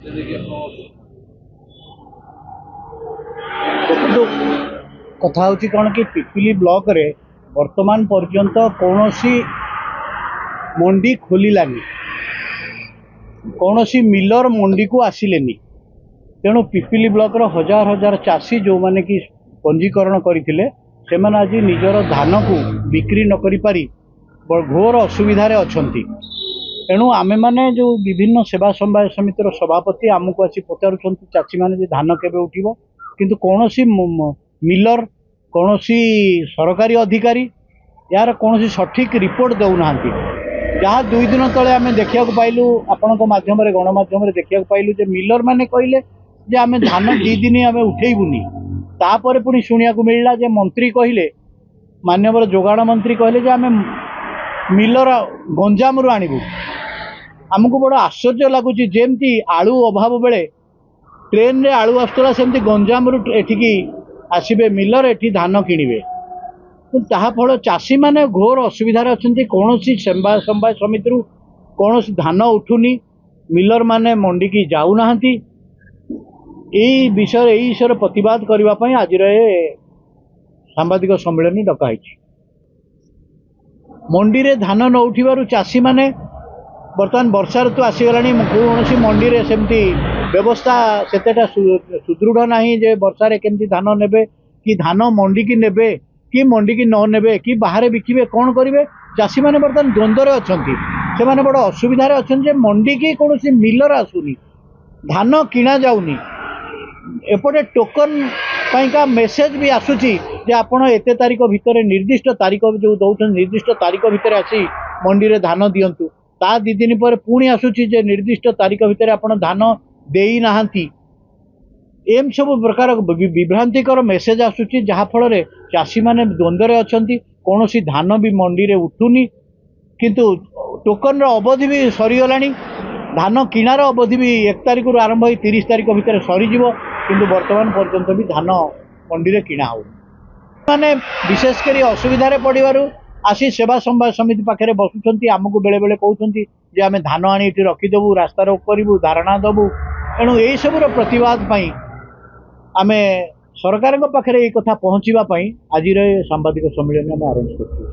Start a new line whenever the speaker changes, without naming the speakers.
देखो कथा हूँ कौन कि पिपिली ब्लॉक रे वर्तमान पर्यंत कौन मंडी खोलानी कौन मिलर मंडी को आसिलेनी तेणु पिपिली ब्लॉक रो हजार हजार चाषी जो माने कि पंजीकरण करते से आज निजर धान को बिक्री न करि पारी घोर असुविधा अच्छा तेणु आमे माने जो विभिन्न सेवा समवाय समितिर सभापति आमको आसी पचारुंट चाषी मैंने धान केबे उठिबो किंतु कौन मिलर कौन सरकारी अधिकारी यार कौन सठिक रिपोर्ट देना जहाँ 2 दिन तले आम देखा पाइलु आपण मध्यम गणमाध्यम देखा पाइलु जे मिलर माने कहले जे आम धान 2 दिन आम उठेबुनी तापर पुणी शुणा मिलला जे मंत्री कहले माननीय जोगाण मंत्री कहले जे आम मिलर गंजाम रु आणबू आमको बड़ आश्चर्य लगुच जमती आलू अभाव बेले ट्रेन रे आलू आसला सेमती गंजाम रु एठिकी आसबे मिलर एठी धान किणवे ताफल चाषी मैंने घोर असुविधार अच्छा कौन समवाय समिति कौन धान उठुनी मिलर माने मंडी की जाऊना विषय प्रतिवाद करने आज सांबादिक सम्मेलन डकाई मंडी रे धान न उठिबारु चाषी माने बर्तमान वर्षा ऋतु आसीगला कौन मंडी रे सेमती व्यवस्था सेतेटा सुदृढ़ नहीं जे वर्षा रे केमती धान नेबे कि धान मंडी की नेबे कि मंडी की न नेबे कि बाहर बिकिबे कौन करेंगे चाषी मैंने बर्तमान द्वंद्व अच्छा से मैंने बड़ असुविधार अच्छा मंडी की कौन मिलर आसुनी धान किणा जाऊनी एपटे टोकन पाइका मेसेज भी आसूची जे आपण एते तारीख भितर निर्दिष्ट तारीख जो दौन निर्दिष्ट तारीख भितर आसी मंडी रे धान दिंतु ता 2 दिन पर पुणी आसूची जे निर्दिष्ट तारीख भितर आपण धान देई नाहांती एम सब प्रकार विभ्रांतिकर मेसेज आसूची जहाँ फल चाषी मैंने द्वंद्व अच्छा कौन धान भी मंडी रे उठुनी किंतु टोकन अवधि भी सरीगला धान किणार अवधि भी 1 तारीख रु आरंभ हो 30 तारीख भितर सरीज किंतु वर्तमान पर्यंत भी धान मंडी रे किणा हो माने विशेषकर असुविधार पड़ू आसी सेवा समवाय समिति पाखे बसुंच आमको बेले बेले कहते जे आम धान आनी रखीदेवु रास्ता रोक करूँ धारणा देवु तेणु यही सबूर प्रतिवाद आमे सरकार पाखे ये कथा पहुँचापी आज सांबादिक सम्मेलन में आरंभ कर।